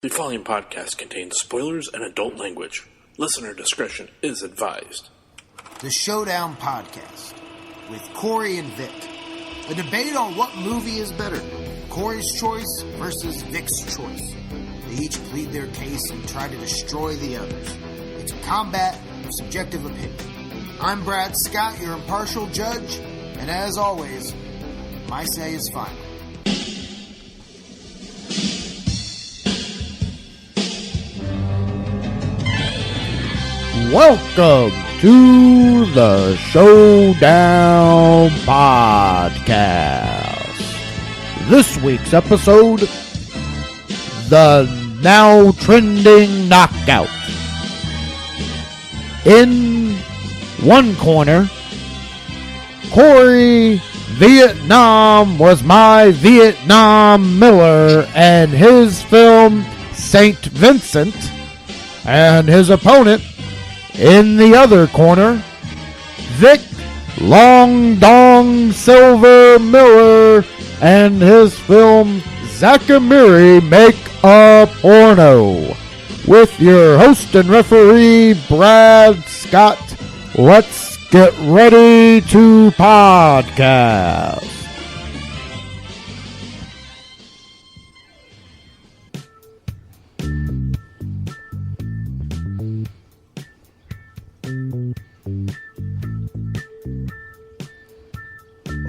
The following podcast contains spoilers and adult language. Listener discretion is advised. The Showdown Podcast with Corey and Vic. A debate on what movie is better, Corey's choice versus Vic's choice. They each plead their case and try to destroy the others. It's a combat of subjective opinion. I'm Brad Scott, your impartial judge, and as always, my say is final. Welcome to the Showdown Podcast. This week's episode, the now trending knockout. In one corner, Corey Vietnam was my Vietnam Miller and his film St.Vincent, and his opponent in the other corner, Vic Long Dong Silver Miller and his film Zack Miri Make a Porno. With your host and referee, Brad Scott, let's get ready to podcast.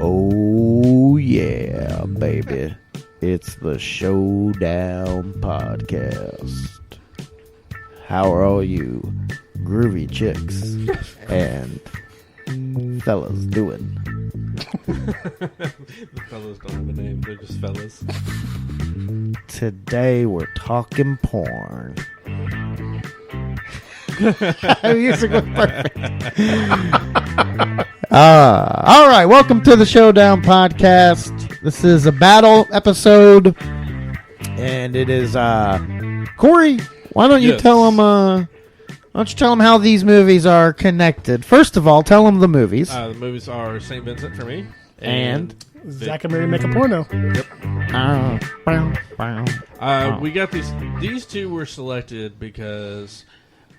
Oh yeah, baby. It's the Showdown Podcast. How are all you groovy chicks and fellas doing? The fellas don't have a name, they're just fellas. Today we're talking porn. Music was perfect. All right, welcome to the Showdown Podcast. This is a battle episode, and it is Corey. Why don't you tell them? Why don't you tell them how these movies are connected? First of all, tell them the movies. The movies are St. Vincent for me, and Zack Miri Make a Porno. Yep. Oh. We got these. These two were selected because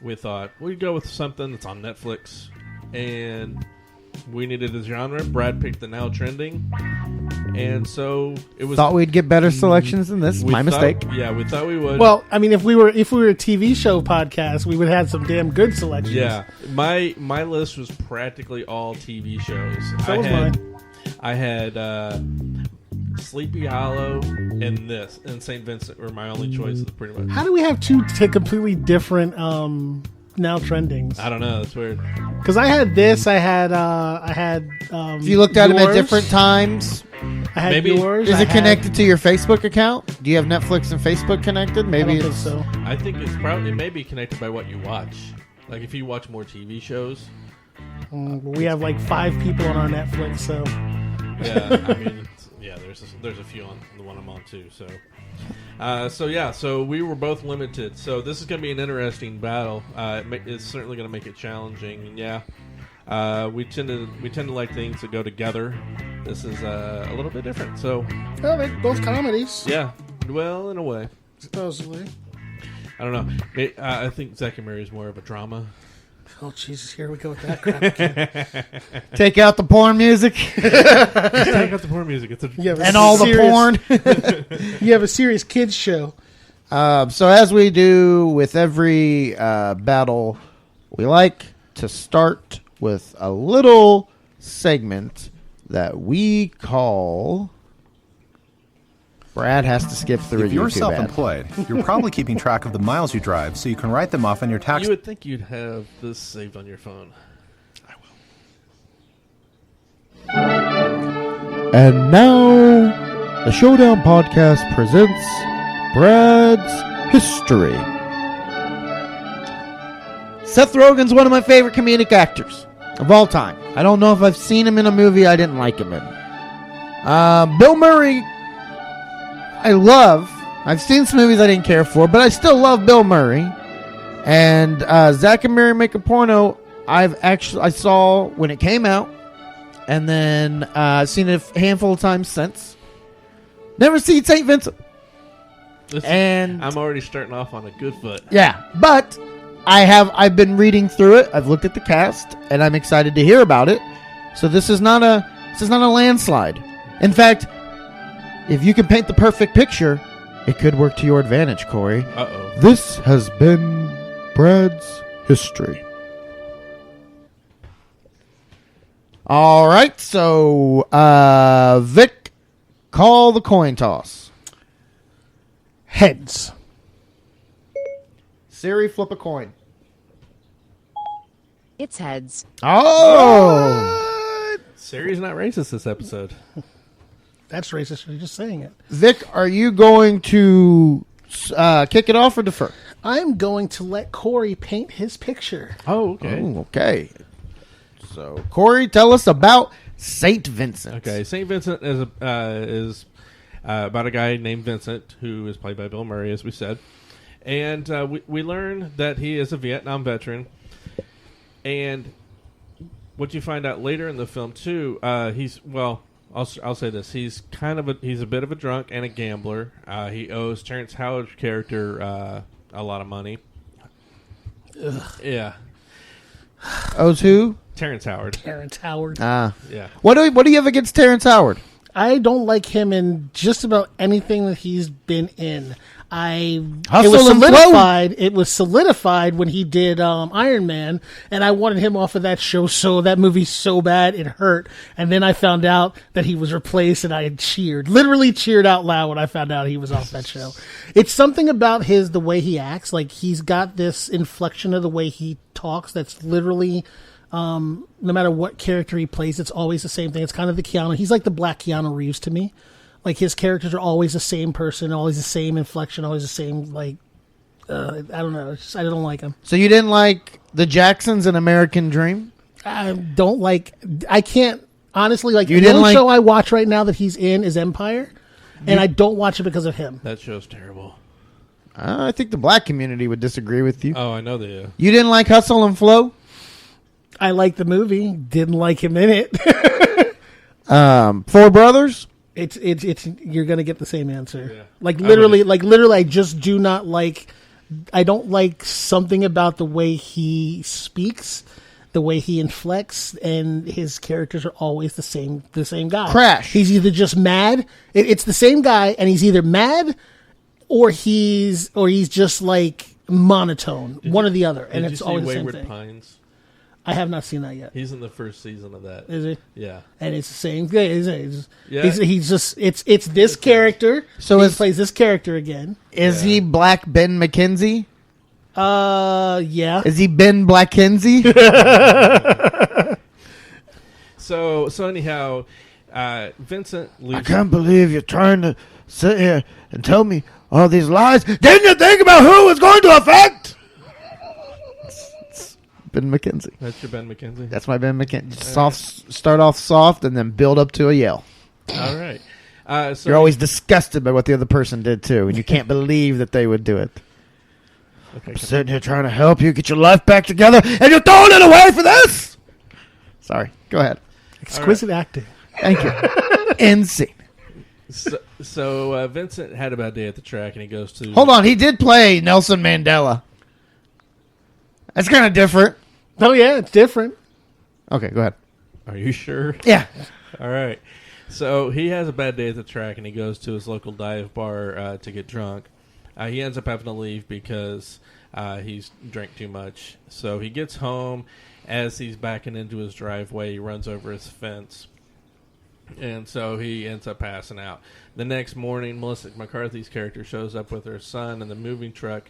we thought we'd go with something that's on Netflix, and we needed a genre. Brad picked the now trending, and so it was. Thought we'd get better selections than this. My mistake. Yeah, we thought we would. Well, I mean, if we were a TV show podcast, we would have some damn good selections. Yeah, my list was practically all TV shows. So was mine. I had Sleepy Hollow and this, and St. Vincent were my only choices, pretty much. How do we have two completely different now trendings? I don't know. It's weird. Because I had this. I had. If you looked at them at different times, I had Maybe. yours. is it connected to your Facebook account? Do you have Netflix and Facebook connected? Maybe I don't it's think so. I think it may be connected by what you watch. Like if you watch more TV shows. We have like 5 people on our Netflix, so. Yeah, I mean, there's a few on the one I'm on too. So we were both limited. So this is going to be an interesting battle. It's certainly going to make it challenging. And yeah, we tend to like things that go together. This is a little bit different. So Oh, they're both comedies. yeah, well, in a way, Supposedly. I don't know. I think Zack and Miri is more of a drama. Oh, Jesus, here we go with that crap again. take out the porn music Take out the porn music. It's and all the porn. You have a serious kids show. So as we do with every battle, we like to start with a little segment that we call. Brad has to skip through. If you're self-employed, you're probably keeping track of the miles you drive so you can write them off on your tax. You would think you'd have this saved on your phone. I will. And now, the Showdown Podcast presents Brad's History. Seth Rogen's one of my favorite comedic actors of all time. I don't know if I've seen him in a movie I didn't like him in. Bill Murray, I love. I've seen some movies I didn't care for, but I still love Bill Murray. And Zack and Miri Make a Porno, I saw when it came out, and then seen it a handful of times since. Never seen St. Vincent. And I'm already starting off on a good foot. yeah, but I've been reading through it. I've looked at the cast, and I'm excited to hear about it. So this is not a landslide. In fact, if you can paint the perfect picture, it could work to your advantage, Corey. Uh-oh. This has been Brad's History. All right, so Vic, call the coin toss. Heads. Siri, flip a coin. It's heads. Oh! Siri's not racist this episode. That's racist. You're just saying it. Vic, are you going to kick it off or defer? I'm going to let Corey paint his picture. Oh, okay. Oh, okay. So, Corey, tell us about St. Vincent. Okay, St. Vincent is about a guy named Vincent who is played by Bill Murray, as we said. And we learn that he is a Vietnam veteran. And what you find out later in the film, too, I'll say this. He's a bit of a drunk and a gambler. He owes Terrence Howard's character a lot of money. Ugh. Yeah. Owes who? Terrence Howard. Terrence Howard. Yeah. What do you have against Terrence Howard? I don't like him in just about anything that he's been in. Hustle and Flow. It was solidified when he did Iron Man, and I wanted him off of that show. So that movie so bad it hurt. And then I found out that he was replaced, and I had literally cheered out loud when I found out he was off that show. It's something about the way he acts. Like he's got this inflection of the way he talks that's literally. No matter what character he plays, it's always the same thing. It's kind of the Keanu. He's like the black Keanu Reeves to me. Like his characters are always the same person, always the same inflection, always the same. Like I don't know. I don't like him. So you didn't like the Jacksons in American Dream? I don't like. I can't honestly like. You the didn't only like- show I watch right now that he's in is Empire, and I don't watch it because of him. That show's terrible. I think the black community would disagree with you. Oh, I know they do. You didn't like Hustle and Flow? I like the movie. Didn't like him in it. Four Brothers? It's you're gonna get the same answer. Yeah. Like literally, I just do not like. I don't like something about the way he speaks, the way he inflects, and his characters are always the same guy. Crash. He's either just mad. It's the same guy, and he's either mad, or he's just like monotone, one or the other, and Did it's you see always the Wayward same thing. Pines? I have not seen that yet. He's in the first season of that. Is he? Yeah. And it's the same guy. Yeah. He's just it's this character. So he is- plays this character again. Is he Black Ben McKenzie? Yeah. Is he Ben Blackkenzie? So anyhow, Vincent I leaves. can't believe you're trying to sit here and tell me all these lies. Didn't you think about who it was going to affect? It's Ben McKenzie. That's your Ben McKenzie. That's my Ben McKenzie. Start off soft and then build up to a yell. All right. So You're always disgusted by what the other person did too, and you can't believe that they would do it. Okay, I'm sitting here trying to help you get your life back together, and you're throwing it away for this. Sorry. Go ahead. Exquisite acting. Thank you. Insane. So Vincent had a bad day at the track, and he goes to. Hold on. He did play Nelson Mandela. That's kind of different. Oh yeah, it's different. Okay, go ahead. Are you sure? Yeah. All right. So he has a bad day at the track, and he goes to his local dive bar to get drunk. He ends up having to leave because he's drank too much. So he gets home. As he's backing into his driveway, he runs over his fence. And so he ends up passing out. The next morning, Melissa McCarthy's character shows up with her son, and the moving truck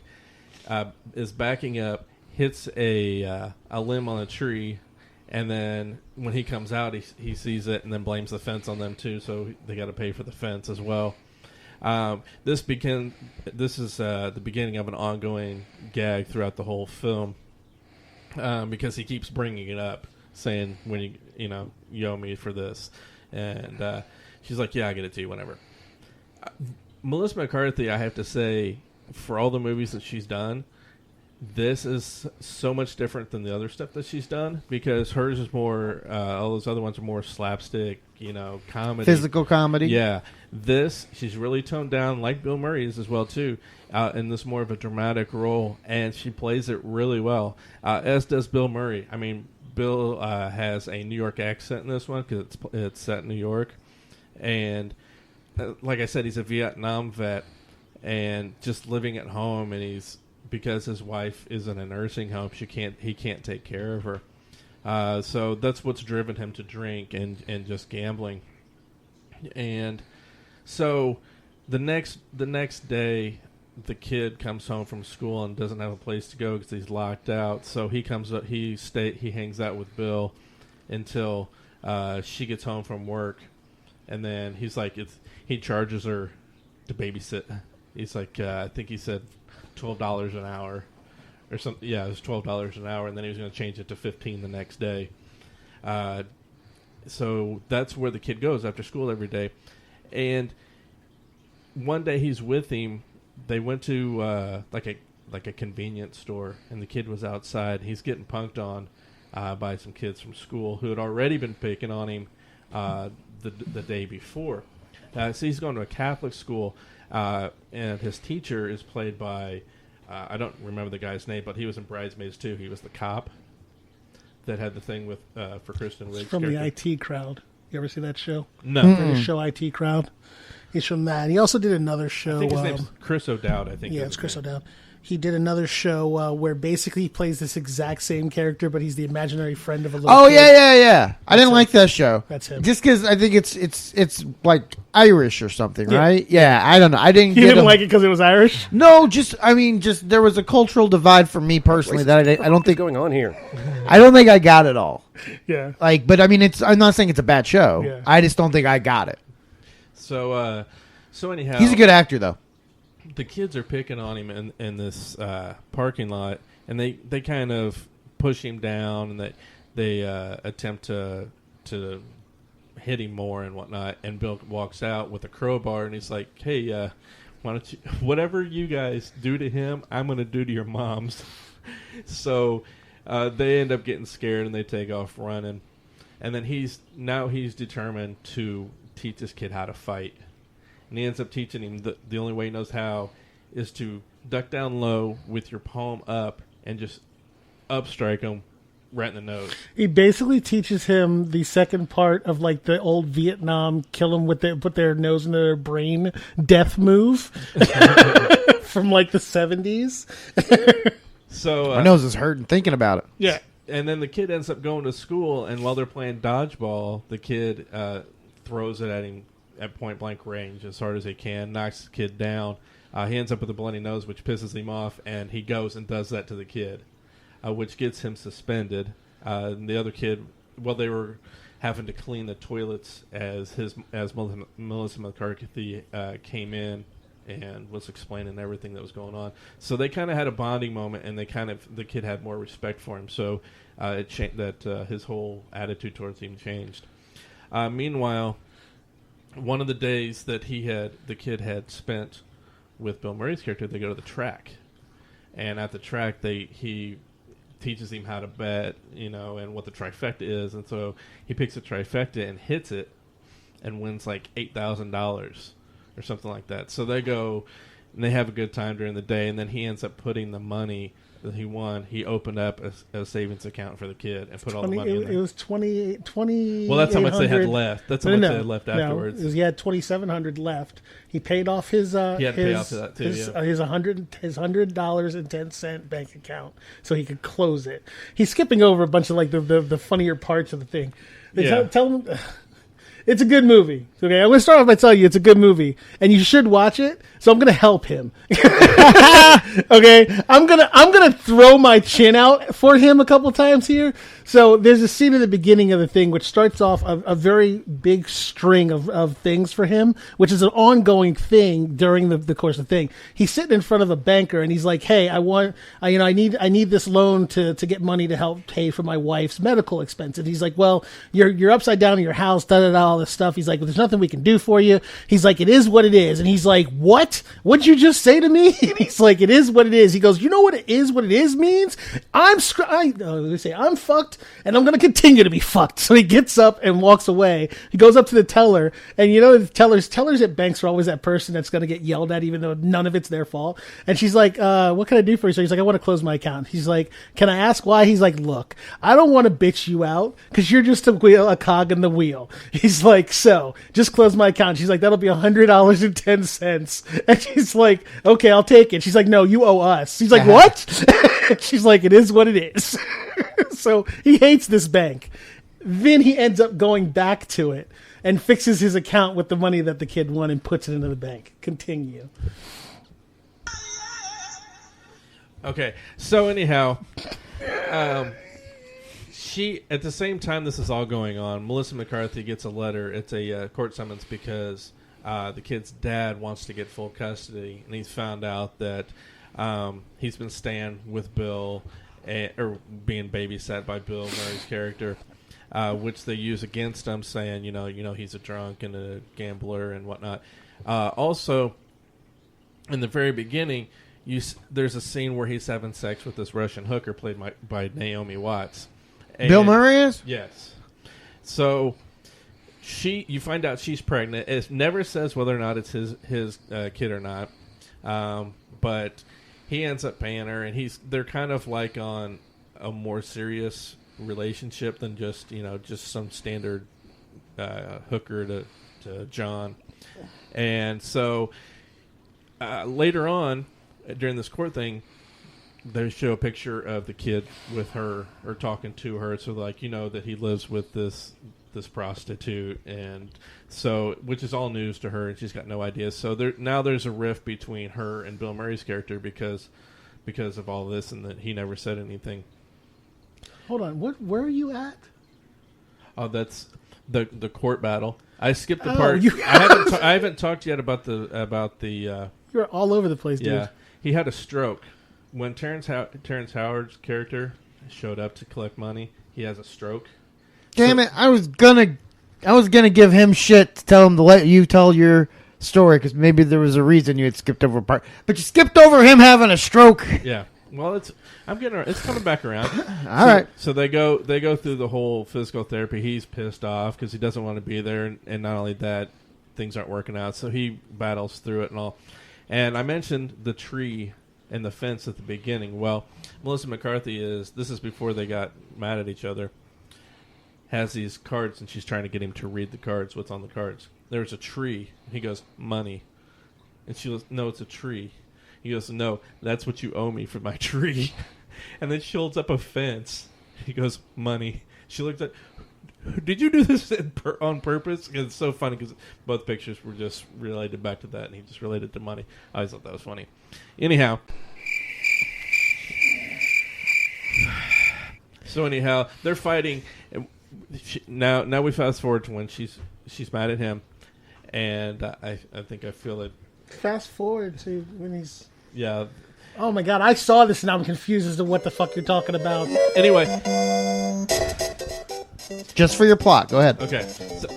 is backing up, hits a limb on a tree, and then when he comes out, he sees it and then blames the fence on them too, so they got to pay for the fence as well. This is the beginning of an ongoing gag throughout the whole film, because he keeps bringing it up, saying, when you owe me for this. And she's like, yeah, I'll get it to you whenever. Melissa McCarthy, I have to say, for all the movies that she's done, this is so much different than the other stuff that she's done because hers is more, all those other ones are more slapstick, comedy. Physical comedy. Yeah. This, she's really toned down, like Bill Murray is as well, too, in this more of a dramatic role, and she plays it really well, as does Bill Murray. I mean, Bill has a New York accent in this one because it's set in New York, and like I said, he's a Vietnam vet, and just living at home, and because his wife is in a nursing home, he can't take care of her. So that's what's driven him to drink and just gambling. And so the next day, the kid comes home from school and doesn't have a place to go because he's locked out. So he comes up, he hangs out with Bill until she gets home from work, and then he's like, he charges her to babysit. He's like, I think he said $12 an hour or something. Yeah, it was $12 an hour, and then he was going to change it to $15 the next day. So that's where the kid goes after school every day. And one day he's with him. They went to like a convenience store, and the kid was outside. He's getting punked on by some kids from school who had already been picking on him the day before. So he's going to a Catholic school, and his teacher is played by, I don't remember the guy's name, but he was in Bridesmaids too. He was the cop that had the thing with for Kristen Wiig's from character. the IT Crowd. You ever see that show? No. British show IT Crowd. He's from that. He also did another show. I think his name's Chris O'Dowd. I think. Yeah, it's Chris O'Dowd. He did another show where basically he plays this exact same character, but he's the imaginary friend of a little kid. Yeah. I didn't like that show. That's him. Just because I think it's like Irish or something, right? Yeah, I don't know. I didn't. You didn't like it because it was Irish? No, just there was a cultural divide for me personally that I don't think going on here. I don't think I got it all. Yeah. But I mean, I'm not saying it's a bad show. Yeah. I just don't think I got it. So anyhow, He's a good actor though. The kids are picking on him in this parking lot, and they kind of push him down, and they attempt to hit him more and whatnot. And Bill walks out with a crowbar, and he's like, "Hey, why don't you, whatever you guys do to him, I'm going to do to your moms." So they end up getting scared, and they take off running. And then he's determined to teach this kid how to fight. And he ends up teaching him the only way he knows how is to duck down low with your palm up and just upstrike him right in the nose. He basically teaches him the second part of like the old Vietnam kill him with put their nose in their brain death move from like the 70s. So my nose is hurting thinking about it. Yeah. And then the kid ends up going to school, and while they're playing dodgeball, the kid throws it at him at point-blank range as hard as he can, knocks the kid down. He ends up with a bloody nose, which pisses him off, and he goes and does that to the kid, which gets him suspended. And the other kid, they were having to clean the toilets as Melissa McCarthy came in and was explaining everything that was going on. So they kind of had a bonding moment, and the kid had more respect for him. So his whole attitude towards him changed. Meanwhile, one of the days that the kid had spent with Bill Murray's character, they go to the track, and at the track he teaches him how to bet, and what the trifecta is, and so he picks a trifecta and hits it, and wins like $8,000 or something like that. So they go and they have a good time during the day, and then he ends up putting the money that he won. He opened up a savings account for the kid and put all the money in there. It was 20. Well, that's how much they had left. That's how much they had left afterwards. He had $2,700 left. He paid off his. He had to pay off to that too. His $100.10 bank account, so he could close it. He's skipping over a bunch of like the funnier parts of the thing. Tell him. It's a good movie. Okay, I'm going to start off by telling you it's a good movie, and you should watch it. So I'm going to help him. Okay, I'm gonna throw my chin out for him a couple times here. So there's a scene at the beginning of the thing which starts off a very big string of things for him, which is an ongoing thing during the course of the thing. He's sitting in front of a banker, and he's like, "Hey, I need this loan to get money to help pay for my wife's medical expenses." He's like, "Well, you're upside down in your house, all this stuff." He's like, "Well, there's nothing we can do for you." He's like, "It is what it is." And he's like, "What? What'd you just say to me?" And he's like, "It is is what it is. He goes, you know what it is? What it is means I'm fucked, and I'm gonna continue to be fucked. So he gets up and walks away. He goes up to the teller, and the tellers at banks are always that person that's gonna get yelled at, even though none of it's their fault. And she's like, "What can I do for you?" So he's like, "I want to close my account." He's like, "Can I ask why?" He's like, "Look, I don't want to bitch you out because you're just a cog in the wheel." He's like, "So just close my account." She's like, "That'll be $100.10." And she's like, "Okay, I'll take it." She's like, "No, you owe us." He's like, "What?" She's like, "It is what it is." So he hates this bank. Then he ends up going back to it and fixes his account with the money that the kid won and puts it into the bank. Continue. Okay, so anyhow, she, at the same time this is all going on, Melissa McCarthy gets a letter. It's a court summons because the kid's dad wants to get full custody, and he's found out that he's been staying with Bill, or being babysat by Bill Murray's character, which they use against him, saying, he's a drunk and a gambler and whatnot. Also, in the very beginning, there's a scene where he's having sex with this Russian hooker played by Naomi Watts. And Bill Murray is? Yes. So you find out she's pregnant. It never says whether or not it's his kid or not, but he ends up paying her, and they're kind of like on a more serious relationship than just some standard hooker to John. And so later on, during this court thing, they show a picture of the kid with her, or talking to her, so that he lives with this prostitute, and so, which is all news to her, and she's got no idea. So there's a rift between her and Bill Murray's character because of all this, and that he never said anything. Hold on, where are you at? Oh, that's the court battle. I skipped the part. I haven't talked yet about the. You're all over the place, dude. Yeah, he had a stroke. When Terrence Howard's character showed up to collect money, he has a stroke. Damn it! I was gonna give him shit to tell him to let you tell your story, because maybe there was a reason you had skipped over a part, but you skipped over him having a stroke. Yeah. Well, it's coming back around. All right. So they go through the whole physical therapy. He's pissed off because he doesn't want to be there, and not only that, things aren't working out. So he battles through it and all. And I mentioned the tree and the fence at the beginning. Well, Melissa McCarthy this is before they got mad at each other, has these cards, and she's trying to get him to read the cards, what's on the cards. There's a tree. He goes, money. And she goes, no, it's a tree. He goes, no, that's what you owe me for my tree. And then she holds up a fence. He goes, money. She looks at, did you do this on purpose? Because it's so funny, because both pictures were just related back to that, and he just related to money. I always thought that was funny. Anyhow. So anyhow, they're fighting. Now we fast forward to when she's mad at him, and I think I feel it. Fast forward to when he's... Yeah. Oh my god, I saw this and I'm confused as to what the fuck you're talking about. Anyway. Just for your plot, go ahead. Okay. So,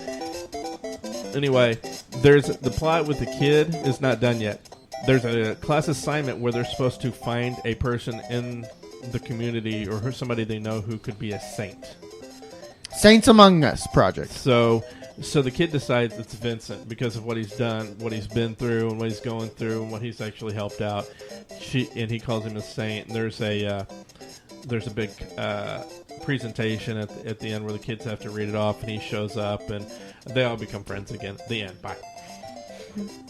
anyway, there's the plot with the kid is not done yet. There's a class assignment where they're supposed to find a person in the community or somebody they know who could be a saint. Saints Among Us project. So the kid decides it's Vincent because of what he's done, what he's been through, and what he's going through, and what he's actually helped out. And he calls him a saint. And there's a big presentation at the end where the kids have to read it off, and he shows up, and they all become friends again. The end. Bye.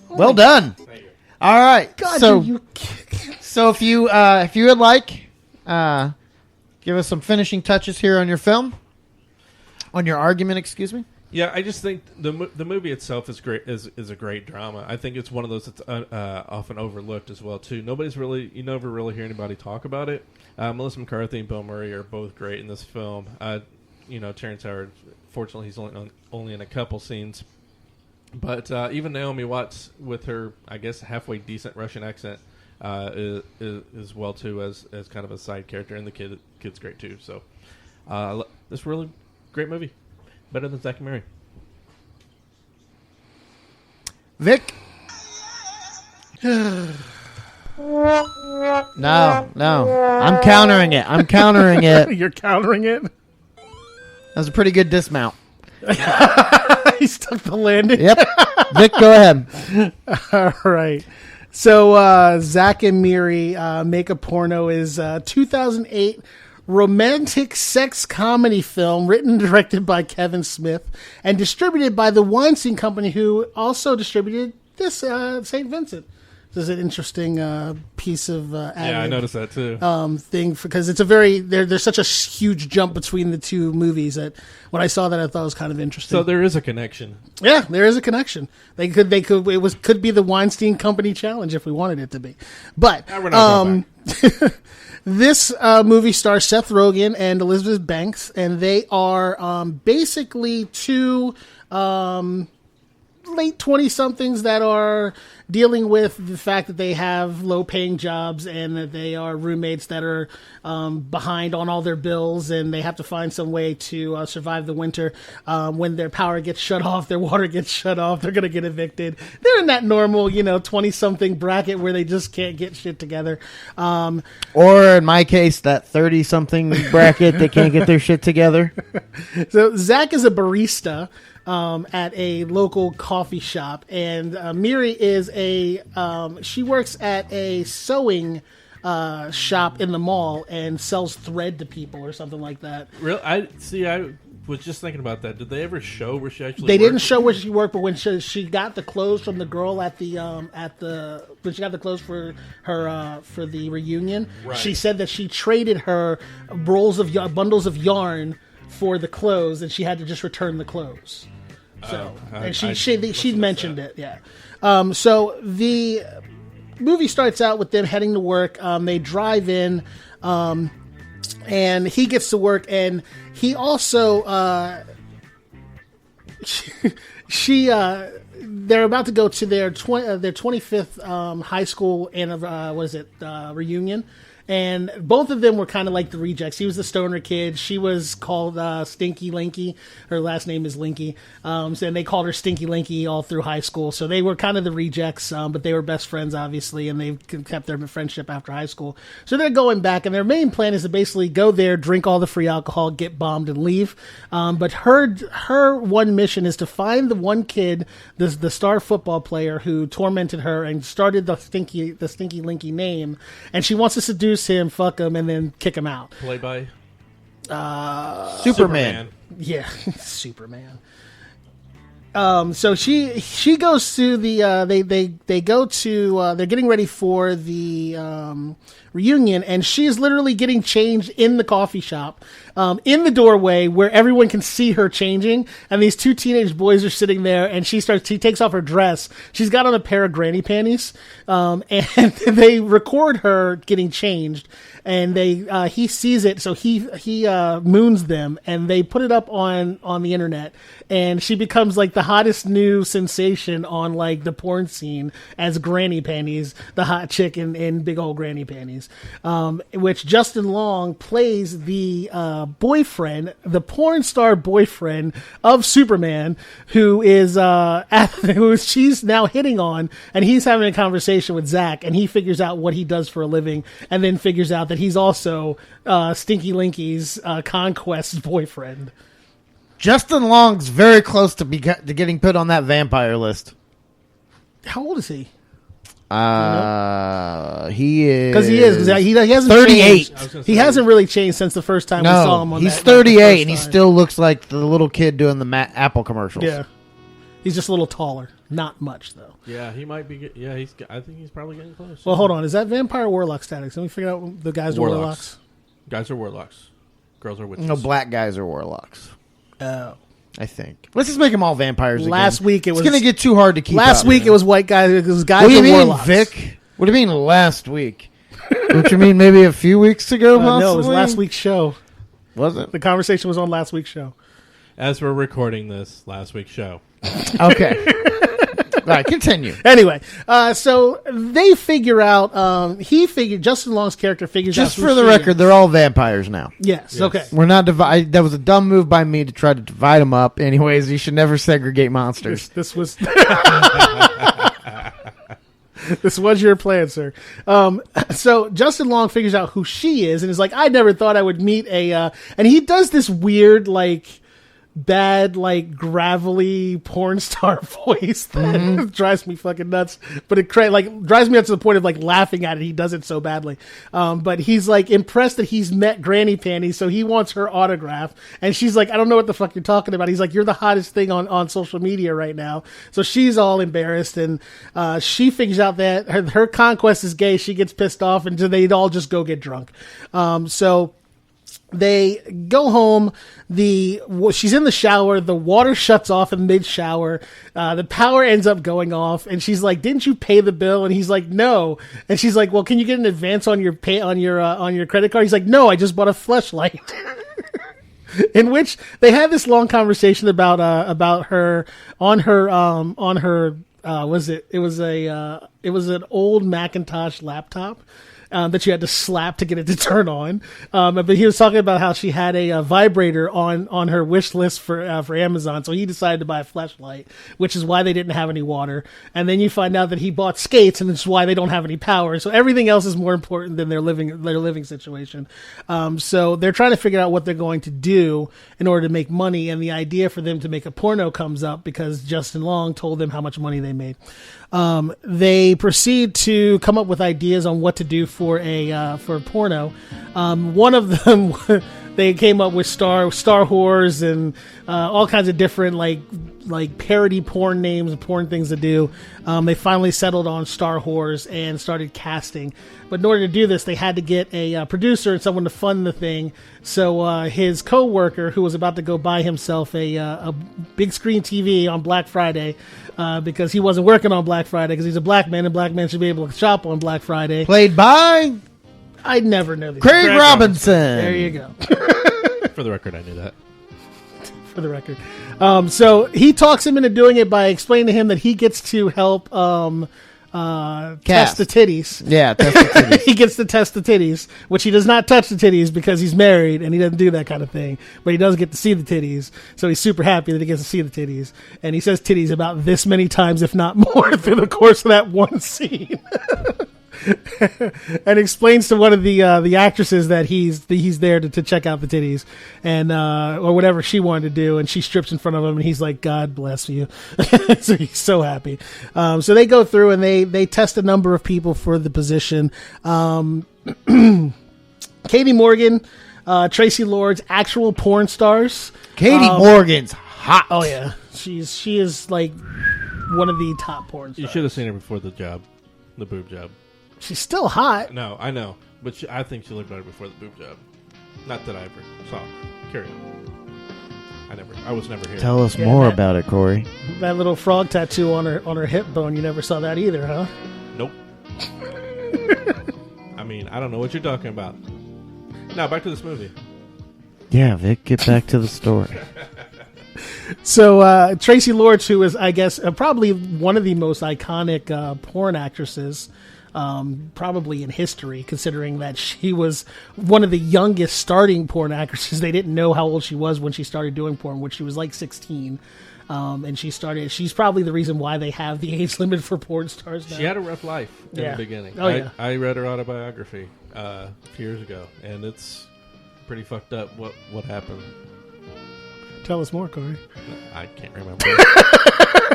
Well done. Thank you. All right. God, so if you would like, give us some finishing touches here on your film, on your argument. Excuse me. Yeah, I just think the movie itself is great. Is a great drama. I think it's one of those that's often overlooked as well too. You never really hear anybody talk about it. Melissa McCarthy and Bill Murray are both great in this film. Terrence Howard, fortunately, he's only in a couple scenes, but even Naomi Watts with her, I guess, halfway decent Russian accent is well too as kind of a side character, and the kid's great too. So this really great movie. Better than Zack Miri. Vic? No. I'm countering it. You're countering it? That was a pretty good dismount. He stuck the landing. Yep. Vic, go ahead. All right. So Zack and Miri Make a Porno is a 2008 romantic sex comedy film written and directed by Kevin Smith and distributed by the Weinstein Company, who also distributed this St. Vincent. This is an interesting piece of yeah, I noticed that too. Thing because it's a very there's such a huge jump between the two movies that when I saw that I thought it was kind of interesting. So there is a connection. Yeah, there is a connection. Could be the Weinstein Company challenge if we wanted it to be. But we're not going back. This movie stars Seth Rogen and Elizabeth Banks, and they are basically two late 20-somethings that are dealing with the fact that they have low-paying jobs and that they are roommates that are behind on all their bills, and they have to find some way to survive the winter. When their power gets shut off, their water gets shut off, they're going to get evicted. They're in that normal, 20-something bracket where they just can't get shit together. Or in my case, that 30-something bracket that can't get their shit together. So Zach is a barista at a local coffee shop, and Miri is she works at a sewing shop in the mall and sells thread to people or something like that. Real, I was just thinking about that. Did they ever show where she actually? They worked? didn't show where she worked, but when she got the clothes from the girl when she got the clothes for her for the reunion, right. She said that she traded her bundles of yarn for the clothes, and she had to just return the clothes. So, and she mentioned it, yeah. So the movie starts out with them heading to work. They drive in, and he gets to work, and he also they're about to go to their 25th high school and reunion. And both of them were kind of like the rejects. He was the stoner kid. She was called Stinky Linky. Her last name is Linky. And they called her Stinky Linky all through high school. So they were kind of the rejects, but they were best friends, obviously, and they kept their friendship after high school. So they're going back, and their main plan is to basically go there, drink all the free alcohol, get bombed, and leave. But her one mission is to find the one kid, the star football player who tormented her and started the Stinky Linky name, and she wants to seduce him, fuck him, and then kick him out. Play by Superman. Yeah, Superman. So she goes to the they go to they're getting ready for the reunion, and she's literally getting changed in the coffee shop, in the doorway where everyone can see her changing, and these two teenage boys are sitting there, and she takes off her dress. She's got on a pair of granny panties, and they record her getting changed, and he sees it, so he moons them, and they put it up on the internet, and she becomes like the hottest new sensation on like the porn scene as Granny Panties, the hot chick in big old granny panties, which Justin Long plays the boyfriend, the porn star boyfriend of Superman, who she's now hitting on, and he's having a conversation with Zach, and he figures out what he does for a living, and then figures out that he's also Stinky Linky's conquest boyfriend. Justin Long's very close to getting put on that vampire list. How old is he? He is because he hasn't 38. He hasn't really changed since the first time we saw him. He's 38, and he still looks like the little kid doing the Apple commercials. Yeah, he's just a little taller. Not much though. Yeah, he might be. Yeah, I think he's probably getting close. Well, hold on. Is that vampire warlock static? Can we figure out the guys are warlocks? Guys are warlocks. Girls are witches. No, black guys are warlocks. Oh. I think. Let's just make them all vampires again. Last week it's going to get too hard to keep Last up. week it was white guys. It was guys what do you and mean, warlocks. Vic? What do you mean last week? What you mean maybe a few weeks ago, possibly? No, it was last week's show. Was it? The conversation was on last week's show. As we're recording this, last week's show. Okay. All right, continue. Anyway, so they figure out, Justin Long's character figures out. Just for the record, they're all vampires now. Yes, okay. We're not divide. That was a dumb move by me to try to divide them up. Anyways, you should never segregate monsters. This was... This was your plan, sir. So Justin Long figures out who she is and is like, I never thought I would meet and he does this weird, like, bad, like, gravelly porn star voice that drives me fucking nuts. But it drives me up to the point of, like, laughing at it. He does it so badly. But he's, like, impressed that he's met Granny Panties, so he wants her autograph. And she's like, I don't know what the fuck you're talking about. He's like, you're the hottest thing on social media right now. So she's all embarrassed, and she figures out that her conquest is gay. She gets pissed off, and so they all just go get drunk. So they go home. She's in the shower. The water shuts off in mid-shower. The power ends up going off, and she's like, "Didn't you pay the bill?" And he's like, "No." And she's like, "Well, can you get an advance on your credit card?" He's like, "No, I just bought a fleshlight." In which they had this long conversation about her on her it was an old Macintosh laptop. That you had to slap to get it to turn on. But he was talking about how she had a vibrator on her wish list for Amazon. So he decided to buy a fleshlight, which is why they didn't have any water. And then you find out that he bought skates, and it's why they don't have any power. So everything else is more important than their living situation. So they're trying to figure out what they're going to do in order to make money. And the idea for them to make a porno comes up because Justin Long told them how much money they made. They proceed to come up with ideas on what to do for a porno. One of them, they came up with Star Whores and all kinds of different like parody porn names and porn things to do. They finally settled on Star Whores and started casting. But in order to do this, they had to get a producer and someone to fund the thing. So his co-worker, who was about to go buy himself a big screen TV on Black Friday, because he wasn't working on Black Friday because he's a black man, and black men should be able to shop on Black Friday. Played by I never know this. Craig Robinson. There you go. For the record, I knew that. For the record. So he talks him into doing it by explaining to him that he gets to help test the titties. Yeah, test the titties. He gets to test the titties, which he does not touch the titties because he's married and he doesn't do that kind of thing. But he does get to see the titties, so he's super happy that he gets to see the titties. And he says titties about this many times, if not more, through the course of that one scene. And explains to one of the actresses that he's there to check out the titties, and or whatever she wanted to do, and she strips in front of him, and he's like, "God bless you." So he's so happy. So they go through and they test a number of people for the position. Katie Morgan, Tracy Lords, actual porn stars. Katie Morgan's hot. Oh yeah, she is like one of the top porn stars. You should have seen her before the boob job. She's still hot. No, I know, but I think she looked better before the boob job. Not that I ever saw. Carry on. I was never here. Tell us more about it, Corey. That little frog tattoo on her hip bone. You never saw that either, huh? Nope. I mean, I don't know what you're talking about. Now back to this movie. Yeah, Vic, get back to the story. So Tracy Lords, who is, I guess, probably one of the most iconic porn actresses. Probably in history, considering that she was one of the youngest starting porn actresses. They didn't know how old she was when she started doing porn, when she was like 16. And she's probably the reason why they have the age limit for porn stars now. She had a rough life in the beginning. Oh, yeah. I read her autobiography a few years ago, and it's pretty fucked up what happened. Tell us more, Corey. I can't remember.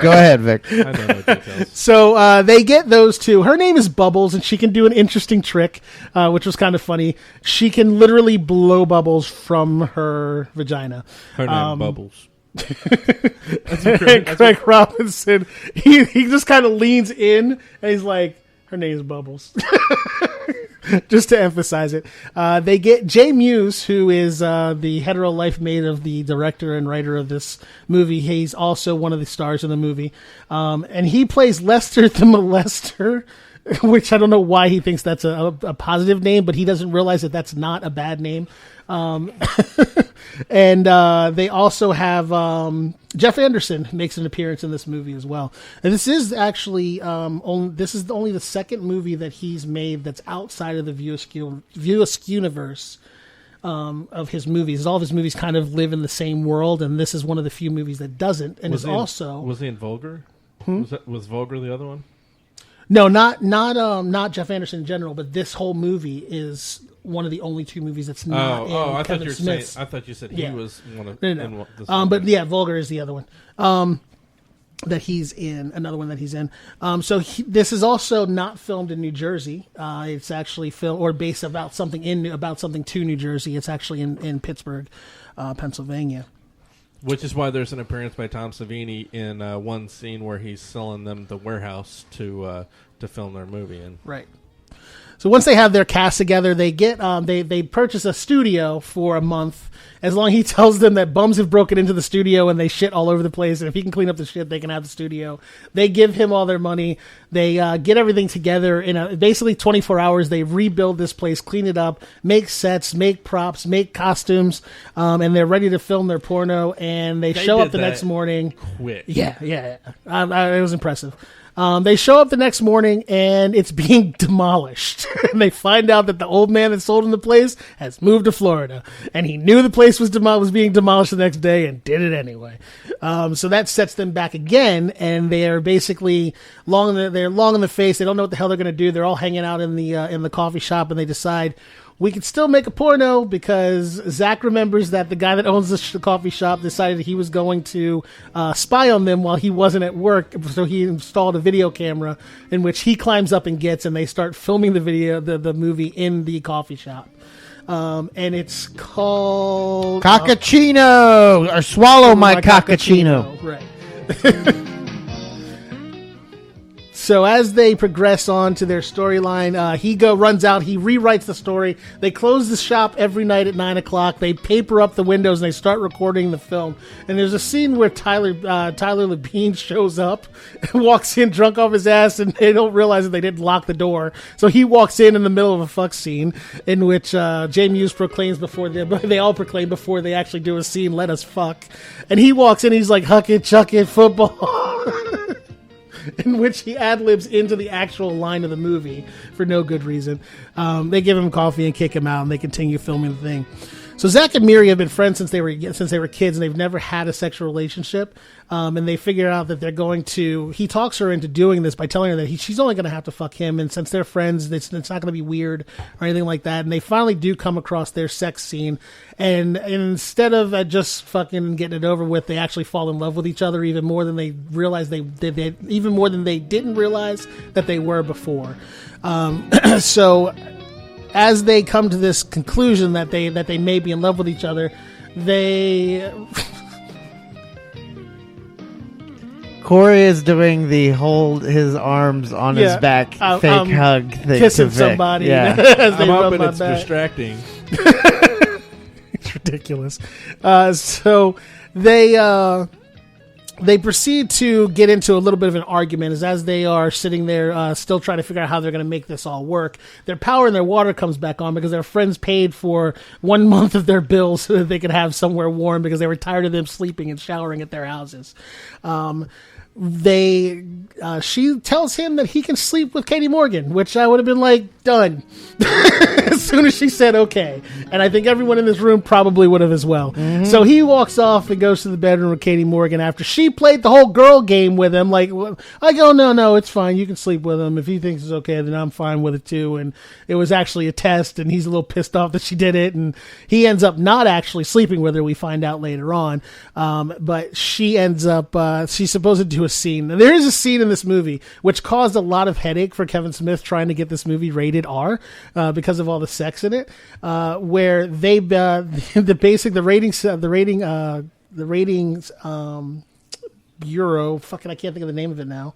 Go ahead, Vic. I don't know details. So they get those two. Her name is Bubbles, and she can do an interesting trick, which was kind of funny. She can literally blow bubbles from her vagina. Her name Bubbles. Craig Robinson, he just kind of leans in, and he's like, her name's Bubbles. Just to emphasize it. They get Jay Muse, who is the hetero life mate of the director and writer of this movie. He's also one of the stars in the movie. And he plays Lester the Molester, which I don't know why he thinks that's a positive name, but he doesn't realize that that's not a bad name. And they also have Jeff Anderson makes an appearance in this movie as well. And this is actually only the second movie that he's made that's outside of the View universe of his movies. All of his movies kind of live in the same world, and this is one of the few movies that doesn't. And was he also in Vulgar? Was Vulgar the other one? No, not Jeff Anderson in general, but this whole movie is one of the only 2 movies that's not in I Kevin thought you were Smith's. saying. I thought you said Yeah. he was one of. No. This But yeah, Vulgar is the other one that he's in. Another one that he's in. This is also not filmed in New Jersey. It's actually filmed or based about something to New Jersey. It's actually in Pittsburgh, Pennsylvania. Which is why there's an appearance by Tom Savini in one scene where he's selling them the warehouse to film their movie in. Right. So once they have their cast together, they get they purchase a studio for a month. As long as he tells them that bums have broken into the studio and they shit all over the place, and if he can clean up the shit, they can have the studio. They give him all their money. They get everything together in basically 24 hours. They rebuild this place, clean it up, make sets, make props, make costumes, and they're ready to film their porno. And they show up the next morning. Quick. Yeah. It was impressive. They show up the next morning and it's being demolished. And they find out that the old man that sold him the place has moved to Florida, and he knew the place was being demolished the next day and did it anyway. So that sets them back again, and they are basically long in the face. They don't know what the hell they're going to do. They're all hanging out in the coffee shop, and they decide, we can still make a porno, because Zach remembers that the guy that owns the coffee shop decided he was going to spy on them while he wasn't at work. So he installed a video camera in which he climbs up and gets, and they start filming the movie in the coffee shop. And it's called Cockachino, or Swallow My Cockachino. Right. So as they progress on to their storyline, he runs out, he rewrites the story. They close the shop every night at 9 o'clock. They paper up the windows and they start recording the film. And there's a scene where Tyler Labine shows up and walks in drunk off his ass, and they don't realize that they didn't lock the door. So he walks in the middle of a fuck scene in which Jay Muse proclaims they all proclaim before they actually do a scene, "Let us fuck." And he walks in, he's like, "Huck it, chuck it, football." In which he ad-libs into the actual line of the movie for no good reason. They give him coffee and kick him out, and they continue filming the thing. So Zack and Miri have been friends since they were kids, and they've never had a sexual relationship. And they figure out that they're going to. He talks her into doing this by telling her that she's only going to have to fuck him, and since they're friends, it's not going to be weird or anything like that. And they finally do come across their sex scene, and instead of just fucking getting it over with, they actually fall in love with each other even more than they realized even more than they didn't realize that they were before. So as they come to this conclusion that they may be in love with each other, they. Corey is doing the hold his arms on his back fake hug thing. Kissing somebody. Yeah. As they I'm rub hoping my it's back. distracting. It's ridiculous. So they proceed to get into a little bit of an argument as they are sitting there still trying to figure out how they're going to make this all work. Their power and their water comes back on because their friends paid for 1 month of their bills so that they could have somewhere warm because they were tired of them sleeping and showering at their houses. She tells him that he can sleep with Katie Morgan, which I would have been like, done. As soon as she said okay. And I think everyone in this room probably would have as well. Mm-hmm. So he walks off and goes to the bedroom with Katie Morgan after she played the whole girl game with him. Like, I go, no, it's fine. You can sleep with him. If he thinks it's okay, then I'm fine with it too. And it was actually a test, and he's a little pissed off that she did it. And he ends up not actually sleeping with her, we find out later on. But she ends up, she's supposed to do a scene. And there is a scene in this movie which caused a lot of headache for Kevin Smith trying to get this movie rated R because of all the sex in it, where they the ratings bureau, fucking I can't think of the name of it now.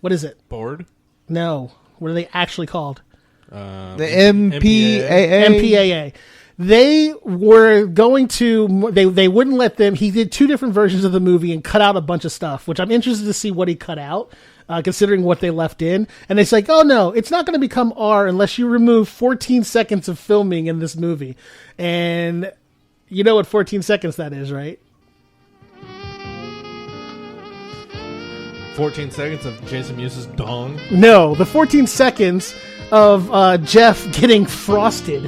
What is it? Bored? No. What are they actually called? The MPAA. MPAA. They were going to, they wouldn't let them, he did 2 different versions of the movie and cut out a bunch of stuff, which I'm interested to see what he cut out, considering what they left in. And it's like, oh no, it's not going to become R unless you remove 14 seconds of filming in this movie. And you know what 14 seconds that is, right? 14 seconds of Jason Muse's dong. No, the 14 seconds Jeff getting frosted.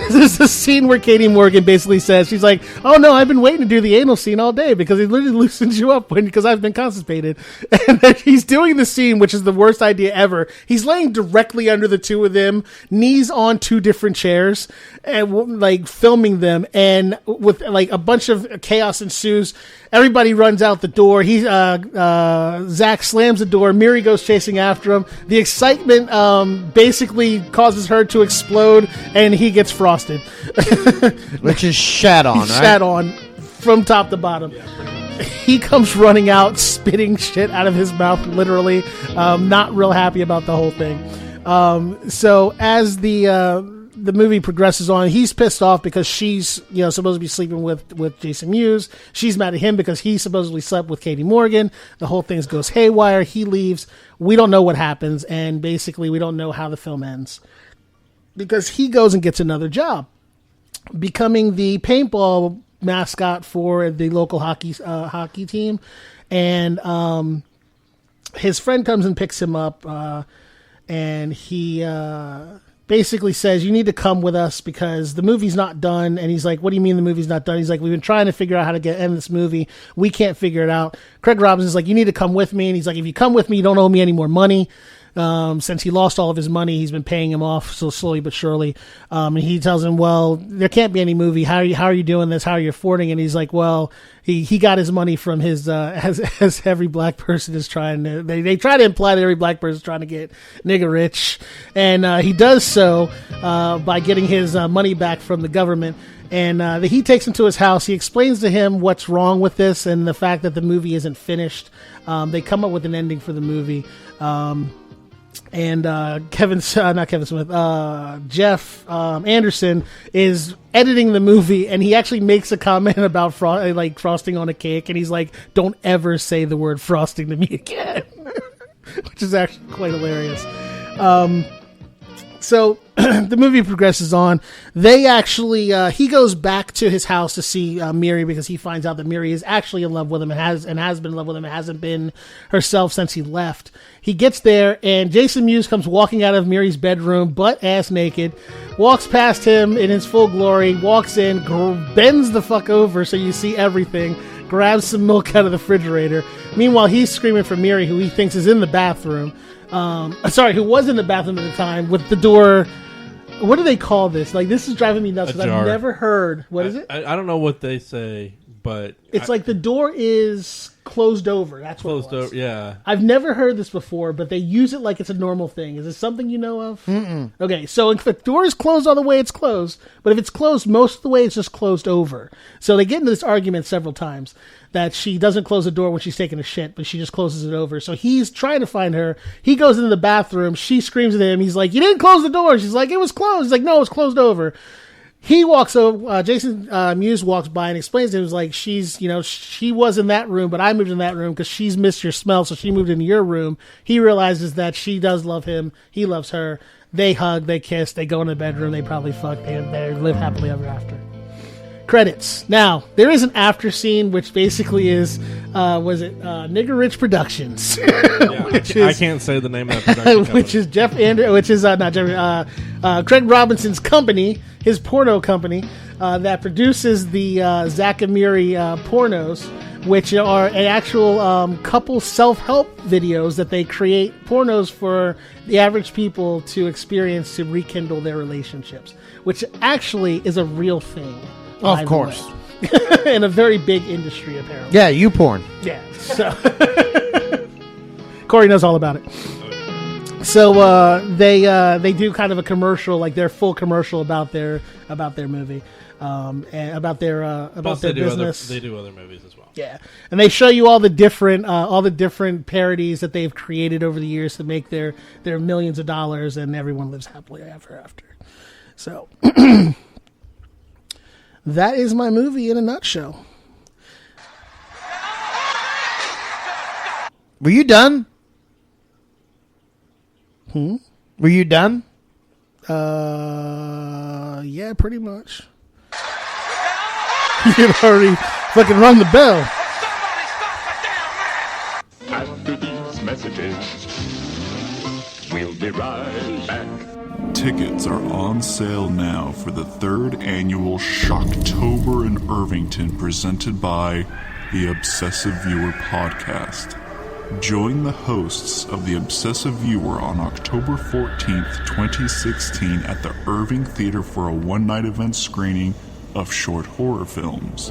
There's a scene where Katie Morgan basically says, she's like, oh no, I've been waiting to do the anal scene all day because it literally loosens you up because I've been constipated. And then he's doing the scene, which is the worst idea ever. He's laying directly under the two of them, knees on two different chairs, and like filming them, and with like a bunch of chaos ensues. Everybody runs out the door. Zack slams the door. Miri goes chasing after him. The excitement basically causes her to explode, and he gets frosted. Which is shat on, right? Shat on from top to bottom. He comes running out, spitting shit out of his mouth, literally. Not real happy about the whole thing. So as the movie progresses on, he's pissed off because she's, supposed to be sleeping with Jason Mewes. She's mad at him because he supposedly slept with Katie Morgan. The whole thing goes haywire. He leaves. We don't know what happens, and basically we don't know how the film ends because he goes and gets another job, becoming the paintball mascot for the local hockey team. And his friend comes and picks him up, and he basically says, you need to come with us because the movie's not done. And he's like, what do you mean the movie's not done? He's like, we've been trying to figure out how to end this movie. We can't figure it out. Craig Robinson's like, you need to come with me. And he's like, if you come with me, you don't owe me any more money. Since he lost all of his money, he's been paying him off so slowly but surely. And he tells him, well, there can't be any movie. How are you doing this? How are you affording it? And he's like, well, he got his money from his, as every black person is trying to, they try to imply that every black person is trying to get nigger rich. And, he does so, by getting his, money back from the government. And he takes him to his house. He explains to him what's wrong with this and the fact that the movie isn't finished. They come up with an ending for the movie. And Jeff Anderson is editing the movie, and he actually makes a comment about frosting on a cake, and he's like, don't ever say the word frosting to me again. Which is actually quite hilarious. So the movie progresses on. They actually, he goes back to his house to see Miri because he finds out that Miri is actually in love with him and has been in love with him and hasn't been herself since he left. He gets there, and Jason Mewes comes walking out of Miri's bedroom, butt-ass naked, walks past him in his full glory, walks in, bends the fuck over so you see everything, grabs some milk out of the refrigerator. Meanwhile, he's screaming for Miri, who he thinks is in the bathroom. Who was in the bathroom at the time with the door. What do they call this? Like, this is driving me nuts because I've never heard. What is it? I don't know what they say, but it's like the door is closed over. That's what closed it was. over. Yeah, I've never heard this before, but they use it like it's a normal thing. Is this something you know of? Mm-mm. Okay, so if the door is closed all the way, it's closed. But if it's closed most of the way, it's just closed over. So they get into this argument several times that she doesn't close the door when she's taking a shit, but she just closes it over. So he's trying to find her. He goes into the bathroom. She screams at him. He's like, you didn't close the door. She's like, it was closed. He's like, no, it's closed over. He walks over, Jason Mewes walks by and explains to him, like, she was in that room, but I moved in that room because she's missed your smell, so she moved into your room. He realizes that she does love him. He loves her. They hug, they kiss, they go in the bedroom, they probably fuck, they live happily ever after. Credits. Now, there is an after scene, which basically is, Nigger Rich Productions. Yeah, I can't say the name of that production which is Craig Robinson's company, his porno company, that produces the Zack Miri pornos, which are an actual couple self-help videos that they create pornos for the average people to experience to rekindle their relationships, which actually is a real thing. Of course. In a very big industry, apparently. Yeah, you porn. Yeah. So Corey knows all about it. So they do kind of a commercial, like their full commercial about their movie, and about their business. They do other movies as well. Yeah, and they show you all the different parodies that they've created over the years to make their millions of dollars, and everyone lives happily ever after. So that is my movie in a nutshell. Were you done? Were you done? Yeah, pretty much. You'd already fucking rung the bell. After these messages, we'll be right back. Tickets are on sale now for the 3rd annual Shocktober in Irvington presented by the Obsessive Viewer podcast. Join the hosts of the Obsessive Viewer on October 14th, 2016 at the Irving Theater for a one-night event screening of short horror films,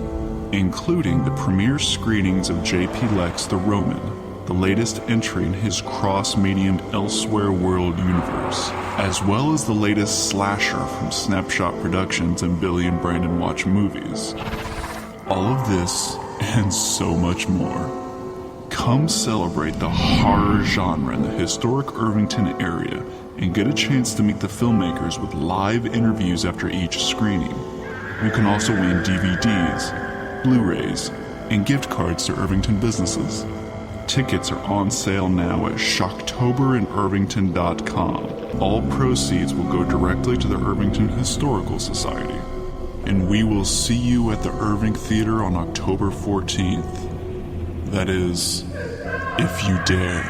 including the premiere screenings of J.P. Lex the Roman, the latest entry in his cross-mediumed Elsewhere World universe, as well as the latest slasher from Snapshot Productions and Billy and Brandon Watch Movies. All of this and so much more. Come celebrate the horror genre in the historic Irvington area and get a chance to meet the filmmakers with live interviews after each screening. You can also win DVDs, Blu-rays, and gift cards to Irvington businesses. Tickets are on sale now at shocktoberinirvington.com. All proceeds will go directly to the Irvington Historical Society. And we will see you at the Irving Theater on October 14th. That is, if you dare.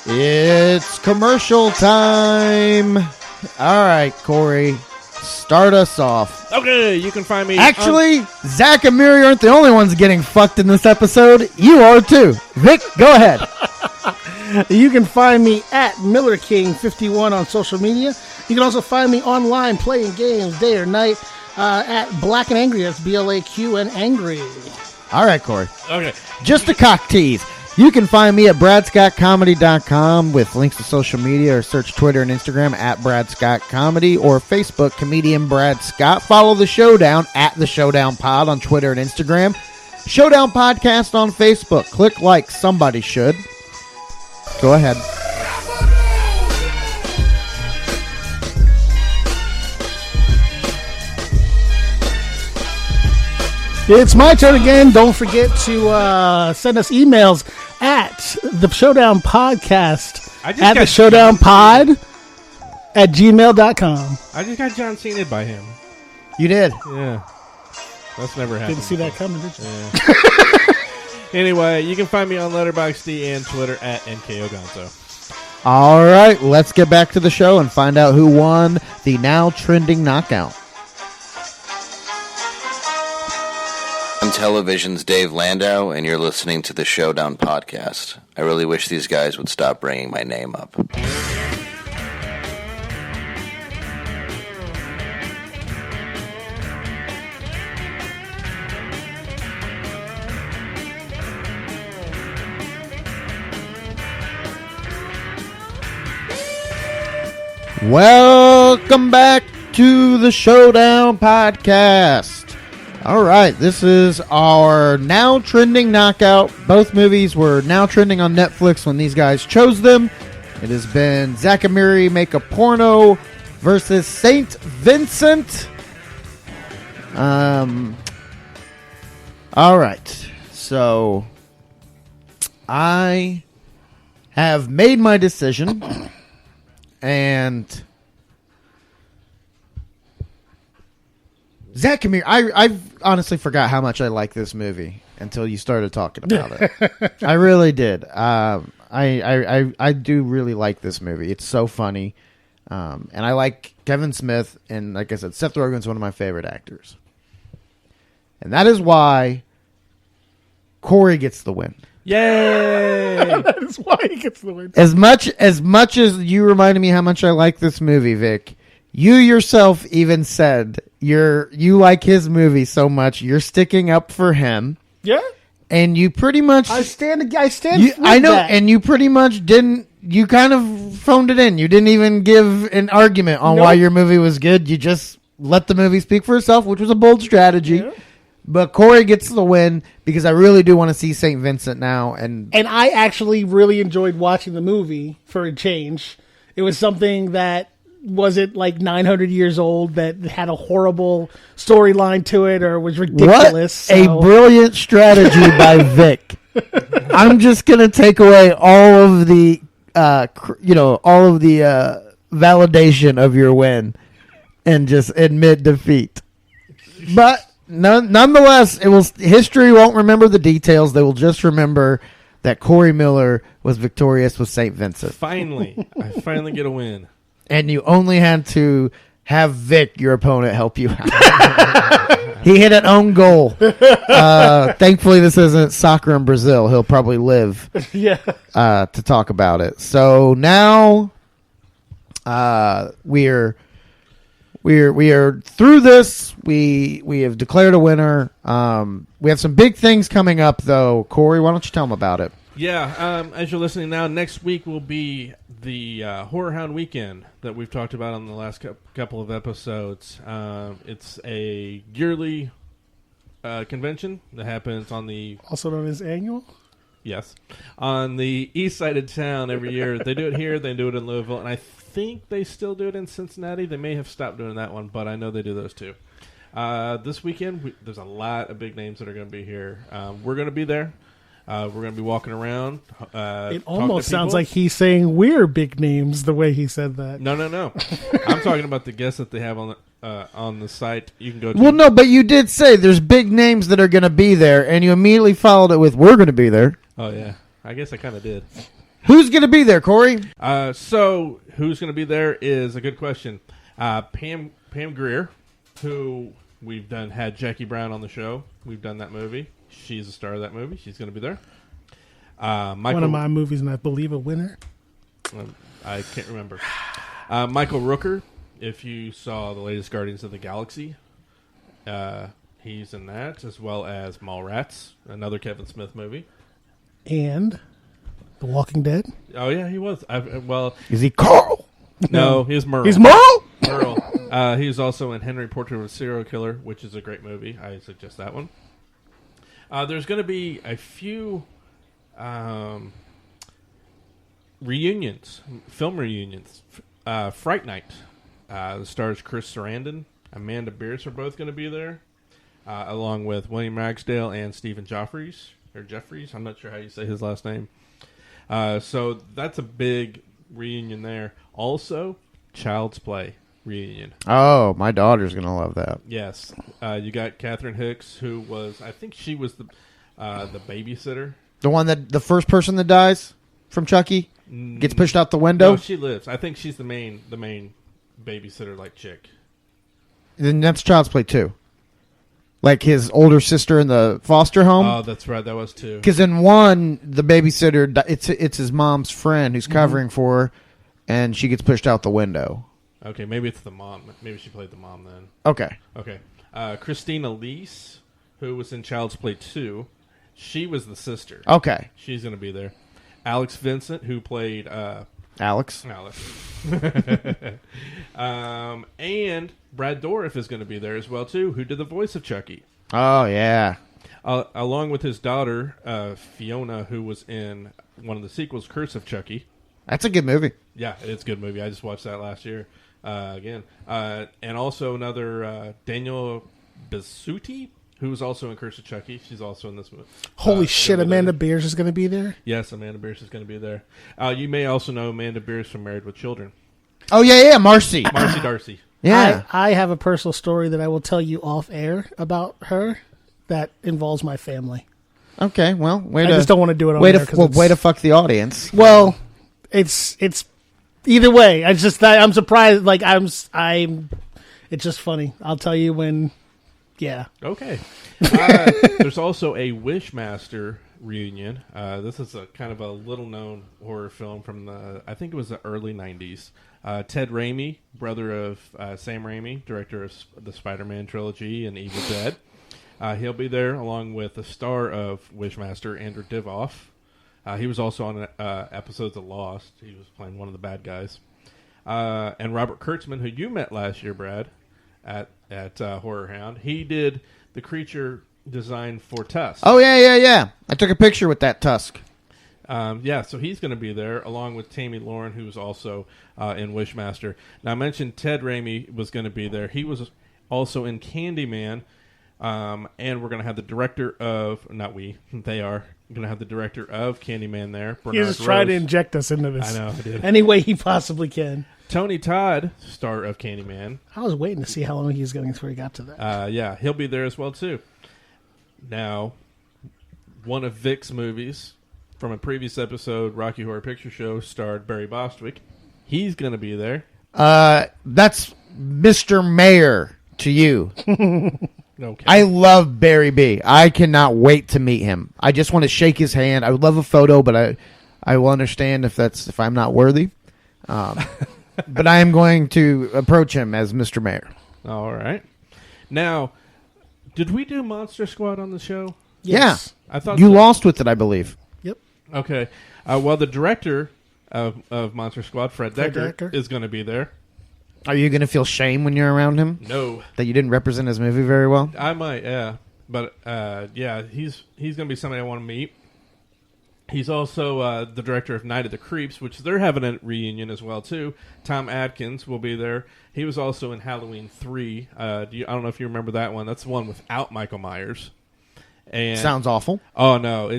It's commercial time. All right, Corey, start us off. Okay, you can find me. Actually, Zack and Miri aren't the only ones getting fucked in this episode. You are too. Vic, go ahead. You can find me at MillerKing51 on social media. You can also find me online playing games day or night at Black and Angry. That's BLAQ and Angry. All right, Corey. Okay. Just a cock tease. You can find me at BradScottComedy.com with links to social media, or search Twitter and Instagram at BradScottComedy, or Facebook, Comedian Brad Scott. Follow The Showdown at The Showdown Pod on Twitter and Instagram. Showdown Podcast on Facebook. Click like. Somebody should. Go ahead. It's my turn again. Don't forget to send us emails at the Showdown Podcast at the Showdown Pod at gmail.com. I just got John Cena by him. You did. Yeah. That's never happened. Didn't see that coming, did you? Yeah. Anyway, you can find me on Letterboxd and Twitter at NKOGonzo. All right, let's get back to the show and find out who won the now trending knockout. I'm Television's Dave Landau, and you're listening to the Showdown Podcast. I really wish these guys would stop bringing my name up. Welcome back to the Showdown Podcast. All right, this is our now trending knockout. Both movies were now trending on Netflix when these guys chose them. It has been Zack and Miri Make a Porno versus St.Vincent. All right, so I have made my decision, and Zack and Miri, I honestly forgot how much I like this movie until you started talking about it. I really did. I do really like this movie. It's so funny. And I like Kevin Smith, and like I said, Seth Rogen's one of my favorite actors. And that is why Corey gets the win. Yay! That is why he gets the win. As much as you reminded me how much I like this movie, Vic, you yourself even said you like his movie so much, you're sticking up for him. Yeah. And you pretty much I stand with I know, that. and you pretty much didn't. You kind of phoned it in. You didn't even give an argument on why your movie was good. You just let the movie speak for itself, which was a bold strategy. Yeah. But Corey gets the win because I really do want to see St. Vincent now. And I actually really enjoyed watching the movie for a change. It was something that wasn't like 900 years old, that had a horrible storyline to it or was ridiculous. What a brilliant strategy by Vic. I'm just going to take away all of the, validation of your win and just admit defeat. But nonetheless, history won't remember the details. They will just remember that Corey Miller was victorious with St. Vincent. Finally. I finally get a win. And you only had to have Vic, your opponent, help you out. He hit an own goal. Thankfully, this isn't soccer in Brazil. He'll probably live to talk about it. So now we are through this. We have declared a winner. We have some big things coming up, though. Corey, why don't you tell them about it? Yeah, as you're listening now, next week will be the Horror Hound Weekend that we've talked about on the last couple of episodes. It's a yearly convention that happens on the... Also known as annual? Yes. On the east side of town every year. They do it here, they do it in Louisville, and I think they still do it in Cincinnati. They may have stopped doing that one, but I know they do those too. This weekend, there's a lot of big names that are going to be here. We're going to be there. We're going to be walking around. It almost sounds like he's saying we're big names the way he said that. No. I'm talking about the guests that they have on the site. You can go to. Well, no, but you did say there's big names that are going to be there, and you immediately followed it with "we're going to be there." Oh yeah, I guess I kind of did. Who's going to be there, Corey? So who's going to be there is a good question. Pam Grier, who we've had Jackie Brown on the show. We've done that movie. She's a star of that movie. She's going to be there. One of my movies, and I believe a winner. I can't remember. Michael Rooker, if you saw the latest Guardians of the Galaxy, he's in that, as well as Mallrats, another Kevin Smith movie. And The Walking Dead. Oh, yeah, he was. Is he Carl? No, he's Merle. He's Merle? Merle. He was also in Henry Portrait of a Serial Killer, which is a great movie. I suggest that one. There's going to be a few reunions, film reunions. Fright Night. The stars Chris Sarandon, Amanda Bierce are both going to be there, along with William Ragsdale and Stephen Jeffries. I'm not sure how you say his last name. So that's a big reunion there. Also, Child's Play reunion. Oh, my daughter's going to love that. Yes. You got Catherine Hicks, who was, I think she was the babysitter. The one the first person that dies from Chucky gets pushed out the window? No, she lives. I think she's the main babysitter, like, chick. Then that's Child's Play 2. Like his older sister in the foster home. Oh, that's right. That was 2. Because in 1, the babysitter, it's his mom's friend who's covering for her, and she gets pushed out the window. Okay, maybe it's the mom. Maybe she played the mom then. Okay. Christina Leese, who was in Child's Play 2, she was the sister. Okay. She's going to be there. Alex Vincent, who played... Alex. And Brad Dourif is going to be there as well, too, who did the voice of Chucky. Oh, yeah. Along with his daughter, Fiona, who was in one of the sequels, Curse of Chucky. That's a good movie. Yeah, it's a good movie. I just watched that last year again. And also another Daniel Bisutti, who was also in Curse of Chucky. She's also in this movie. Holy shit, Amanda Bierce is going to be there? Yes, Amanda Bierce is going to be there. You may also know Amanda Bierce from Married with Children. Oh, yeah, Marcy. Marcy Darcy. Yeah. I have a personal story that I will tell you off air about her that involves my family. Okay, well, I just don't want to do it on air. Way to fuck the audience. Well, it's either way. I'm surprised. Like it's just funny. I'll tell you when. Yeah. Okay. There's also a Wishmaster reunion. This is a kind of a little-known horror film from I think it was the early 90s. Ted Raimi, brother of Sam Raimi, director of the Spider-Man trilogy and Evil Dead. He'll be there along with the star of Wishmaster, Andrew Divoff. He was also on episodes of Lost. He was playing one of the bad guys. And Robert Kurtzman, who you met last year, Brad, at Horror Hound. He did the creature design for Tusk. Oh, yeah. I took a picture with that Tusk. So he's going to be there, along with Tammy Lauren, who's also in Wishmaster. Now, I mentioned Ted Raimi was going to be there. He was also in Candyman, and we're going to have the director of... Not we. They are. We're going to have the director of Candyman there, Bernard He just tried to inject us into this. I know, I did. Any way he possibly can. Tony Todd, star of Candyman. I was waiting to see how long he was going before he got to that. Yeah, he'll be there as well, too. Now, one of Vic's movies from a previous episode, Rocky Horror Picture Show, starred Barry Bostwick. He's going to be there. That's Mr. Mayor to you. Okay. I love Barry B. I cannot wait to meet him. I just want to shake his hand. I would love a photo, but I will understand if I'm not worthy. But I am going to approach him as Mr. Mayor. All right. Now, did we do Monster Squad on the show? Yes. Yeah. I thought you so. lost with it, I believe. Yep. Okay. Well, the director of Monster Squad, Fred Decker, is going to be there. Are you going to feel shame when you're around him? No. That you didn't represent his movie very well? I might, yeah. But, yeah, he's going to be somebody I want to meet. He's also the director of Night of the Creeps, which they're having a reunion as well, too. Tom Atkins will be there. He was also in Halloween 3. I don't know if you remember that one. That's the one without Michael Myers. And Sounds awful. Oh, no.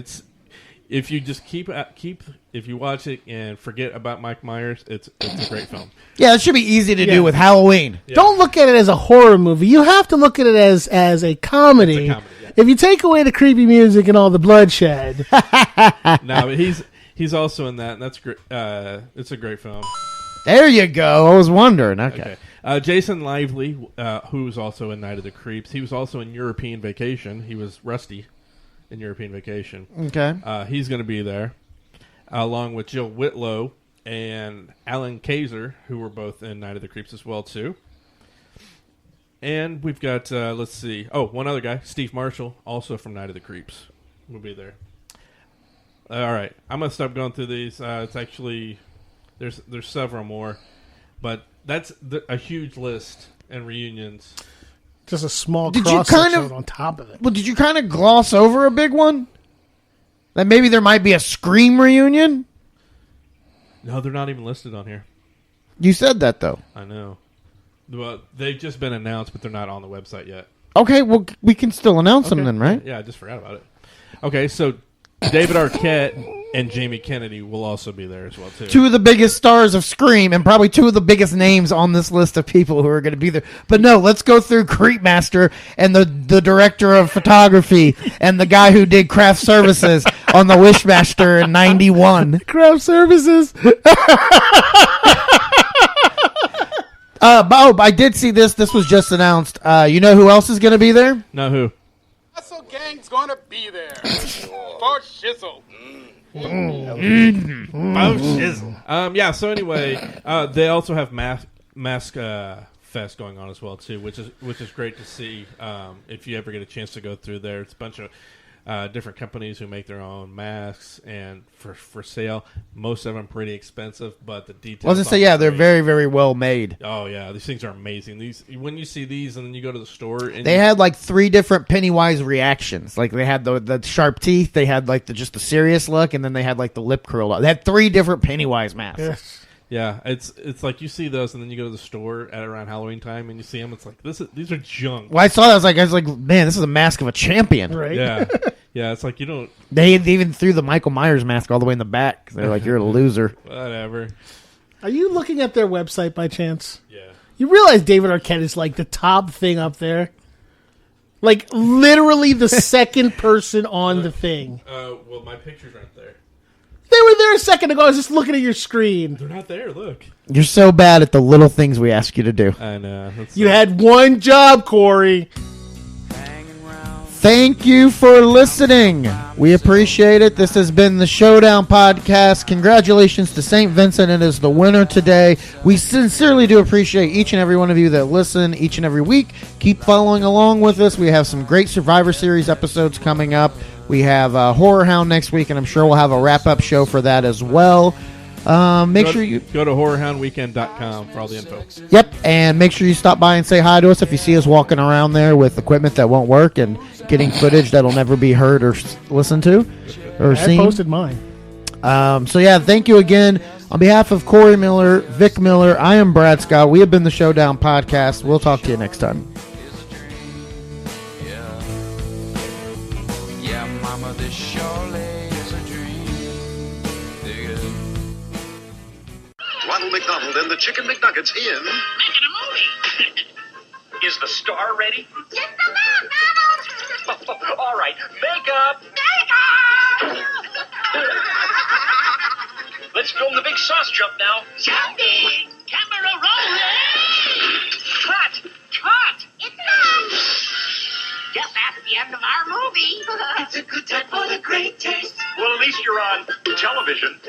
If you just if you watch it and forget about Mike Myers, it's a great film. Yeah, it should be easy to do with Halloween. Yeah. Don't look at it as a horror movie. You have to look at it as a comedy. It's a comedy, yeah. If you take away the creepy music and all the bloodshed. No, but he's also in that, and that's great. It's a great film. There you go. I was wondering. Okay. Jason Lively, who's also in Night of the Creeps, he was also in European Vacation. He was Rusty in European Vacation. Okay. He's going to be there, along with Jill Whitlow and Alan Kaiser, who were both in Night of the Creeps as well, too. And we've got, let's see, one other guy, Steve Marshall, also from Night of the Creeps, will be there. All right, I'm going to stop going through these. It's actually, there's several more, but that's a huge list and reunions. Just a small Did you cross kind section of- on top of it. Well, did you kind of gloss over a big one? That maybe there might be a Scream reunion? No, they're not even listed on here. You said that, though. I know. Well, they've just been announced, but they're not on the website yet. Okay, well, we can still announce them then, right? Yeah, I just forgot about it. Okay, so David Arquette and Jamie Kennedy will also be there as well, too. Two of the biggest stars of Scream and probably two of the biggest names on this list of people who are going to be there. But no, let's go through Creepmaster and the director of photography and the guy who did craft services on the Wishmaster in 91. Craft services. I did see this. This was just announced. You know who else is going to be there? No, who? Hustle Gang's gonna be there. For shizzle. Yeah, so anyway, they also have Mask Fest going on as well, too, which is great to see. If you ever get a chance to go through there, it's a bunch of different companies who make their own masks and for sale. Most of them pretty expensive, but the details. I was going to say, yeah, they're very, very well made. Oh yeah, these things are amazing. When you see these, and then you go to the store, and They had like 3 different Pennywise reactions. Like they had the sharp teeth, they had like just the serious look, and then they had like the lip curl. They had 3 different Pennywise masks. Yes. Yeah, it's like you see those, and then you go to the store at around Halloween time, and you see them. It's like these are junk. Well, I saw that. I was like, man, this is a mask of a champion. Right. Yeah, yeah. It's like you don't. They even threw the Michael Myers mask all the way in the back. They're like, you're a loser. Whatever. Are you looking at their website by chance? Yeah. You realize David Arquette is like the top thing up there? Like literally the second person on the thing. Well, my pictures aren't there. They were there a second ago. I was just looking at your screen. They're not there. Look. You're so bad at the little things we ask you to do. I know. You had one job, Corey. Thank you for listening. We appreciate it. This has been the Showdown Podcast. Congratulations to St. Vincent. It is the winner today. We sincerely do appreciate each and every one of you that listen each and every week. Keep following along with us. We have some great Survivor Series episodes coming up. We have Horror Hound next week, and I'm sure we'll have a wrap-up show for that as well. Make sure you go to horrorhoundweekend.com for all the info. Yep, and make sure you stop by and say hi to us if you see us walking around there with equipment that won't work and getting footage that'll never be heard or listened to or seen. I posted mine. So yeah, thank you again. On behalf of Corey Miller, Vic Miller, I am Brad Scott. We have been the Showdown Podcast. We'll talk to you next time. This surely is a dream. Ronald McDonald and the Chicken McNuggets in Making a movie. Is the star ready? Just a minute, All right, makeup. Makeup! Let's film the big sauce jump now. Jumping! Camera rolling! Cut! Cut! It's on! Guess that's the end of our movie. It's a good time for the great taste. Well, at least you're on television.